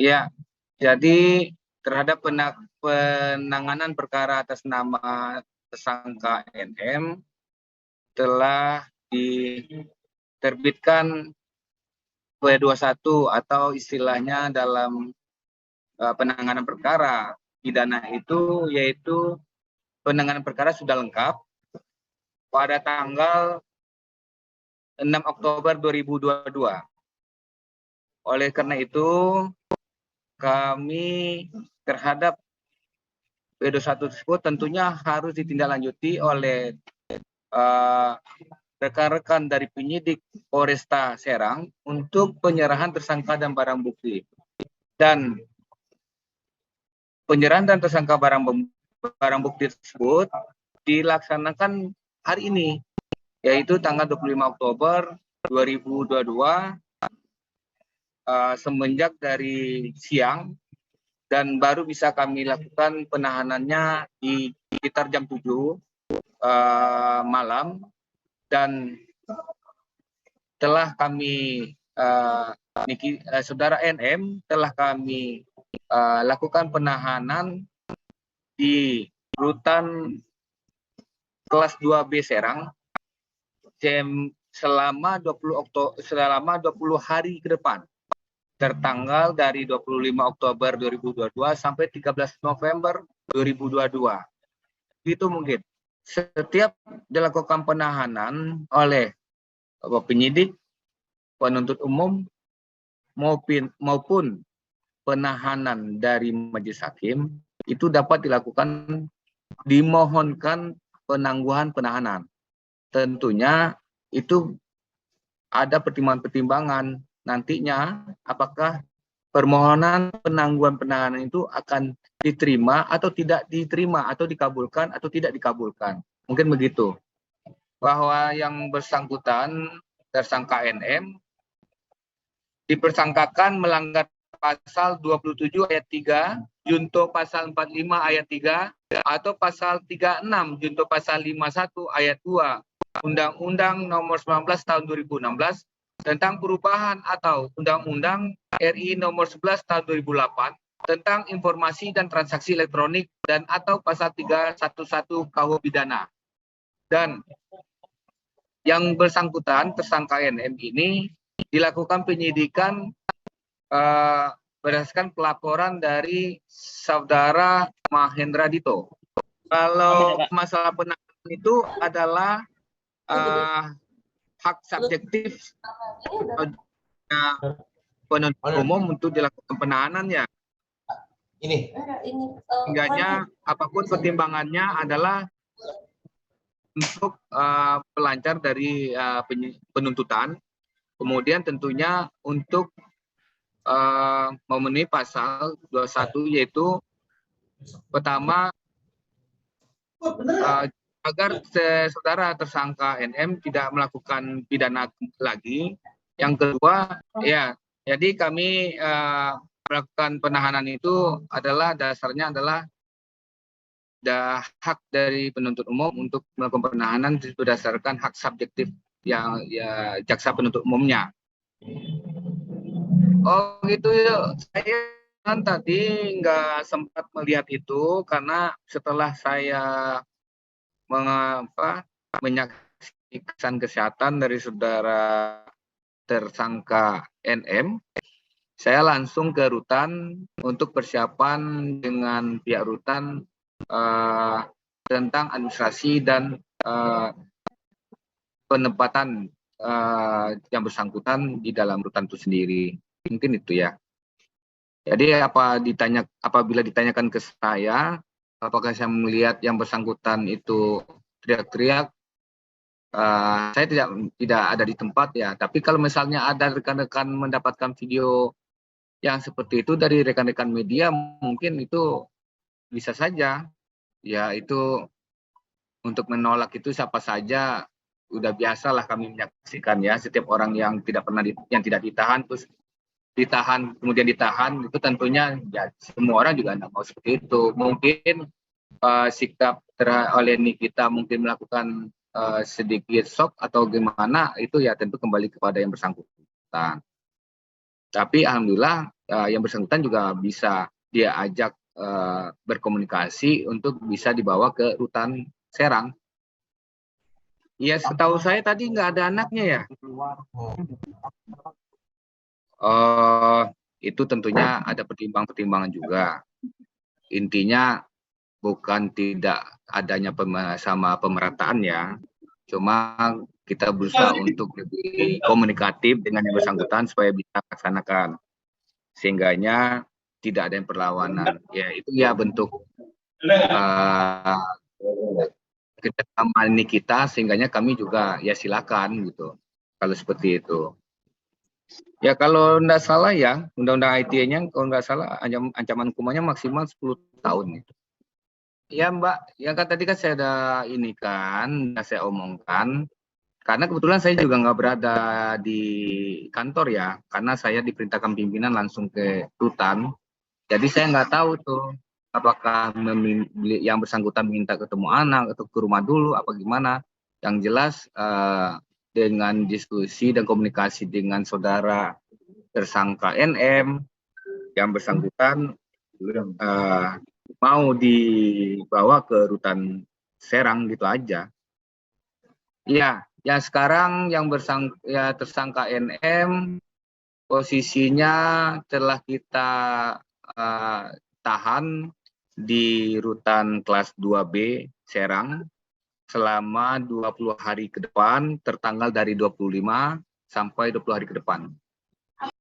Ya, jadi terhadap penanganan perkara atas nama tersangka NM telah diterbitkan P21 atau istilahnya dalam penanganan perkara pidana itu yaitu penanganan perkara sudah lengkap pada tanggal 6 Oktober 2022. Oleh karena itu, kami terhadap P21 tersebut tentunya harus ditindaklanjuti oleh rekan-rekan dari penyidik Polresta Serang untuk penyerahan tersangka dan barang bukti. Dan penyerahan dan tersangka barang bukti tersebut dilaksanakan hari ini, yaitu tanggal 25 Oktober 2022 semenjak dari siang, dan baru bisa kami lakukan penahanannya di sekitar jam 7 malam, dan telah kami saudara NM telah kami lakukan penahanan di rutan kelas 2B Serang selama 20 hari ke depan, tertanggal dari 25 Oktober 2022 sampai 13 November 2022. Itu mungkin. Setiap dilakukan penahanan oleh penyidik, penuntut umum, maupun penahanan dari majelis hakim, itu dapat dilakukan, dimohonkan penangguhan penahanan. Tentunya itu ada pertimbangan-pertimbangan nantinya apakah permohonan penangguhan penahanan itu akan diterima atau tidak diterima, atau dikabulkan atau tidak dikabulkan. Mungkin begitu. Bahwa yang bersangkutan tersangka NM dipersangkakan melanggar pasal 27 ayat 3, junto pasal 45 ayat 3, atau pasal 36 junto pasal 51 ayat 2 Undang-Undang Nomor 19 Tahun 2016 tentang perubahan atau Undang-Undang RI Nomor 11 Tahun 2008 tentang informasi dan transaksi elektronik, dan atau pasal 311 KUH pidana. Dan yang bersangkutan tersangka NM ini dilakukan penyidikan berdasarkan pelaporan dari saudara Mahendra Dito. Kalau masalah penahanan itu adalah hak subjektif penuntut umum untuk dilakukan penahanannya. Sehingganya apapun pertimbangannya adalah untuk pelancar dari penuntutan, kemudian tentunya untuk memenuhi pasal 21, yaitu pertama agar saudara tersangka NM tidak melakukan pidana lagi. Yang kedua, ya, jadi kami melakukan penahanan itu adalah dasarnya adalah hak dari penuntut umum untuk melakukan penahanan berdasarkan hak subjektif yang ya jaksa penuntut umumnya. Oh gitu ya, saya kan tadi nggak sempat melihat itu karena setelah saya menyaksikan kesehatan dari saudara tersangka NM, saya langsung ke rutan untuk persiapan dengan pihak rutan tentang administrasi dan penempatan yang bersangkutan di dalam rutan itu sendiri. Mungkin itu ya. Jadi apabila ditanyakan ke saya, apakah saya melihat yang bersangkutan itu teriak-teriak, saya tidak ada di tempat ya. Tapi kalau misalnya ada rekan-rekan mendapatkan video yang seperti itu dari rekan-rekan media, mungkin itu bisa saja. Ya itu untuk menolak itu siapa saja, udah biasalah kami menyaksikan ya. Setiap orang yang tidak pernah yang tidak ditahan terus ditahan kemudian ditahan, itu tentunya ya semua orang juga tidak mau seperti itu. Mungkin sikap oleh Nikita mungkin melakukan sedikit shock atau gimana, itu ya tentu kembali kepada yang bersangkutan. Tapi alhamdulillah yang bersangkutan juga bisa dia ajak berkomunikasi untuk bisa dibawa ke rutan Serang. Ya setahu saya tadi nggak ada anaknya ya. Itu tentunya ada pertimbangan-pertimbangan juga. Intinya bukan tidak adanya sama pemerataan ya. Cuma kita berusaha untuk lebih komunikatif dengan yang bersangkutan supaya bisa laksanakan. Sehingganya tidak ada yang perlawanan. Ya itu ya bentuk kerjasama ini kita, sehingganya kami juga ya silakan gitu. Kalau seperti itu. Ya kalau tidak salah ya, undang-undang ITE-nya kalau nggak salah ancaman hukumannya maksimal 10 tahun. Ya Mbak, ya kan tadi kan saya ada ini kan, saya omongkan. Karena kebetulan saya juga nggak berada di kantor ya, karena saya diperintahkan pimpinan langsung ke rutan. Jadi saya nggak tahu tuh apakah yang bersangkutan minta ketemu anak atau ke rumah dulu apa gimana. Yang jelas dengan diskusi dan komunikasi dengan saudara tersangka NM yang bersangkutan mau dibawa ke rutan Serang gitu aja. Ya, yang sekarang yang tersangka NM posisinya telah kita tahan di rutan kelas 2B Serang selama 20 hari ke depan, tertanggal dari 25 sampai 20 hari ke depan.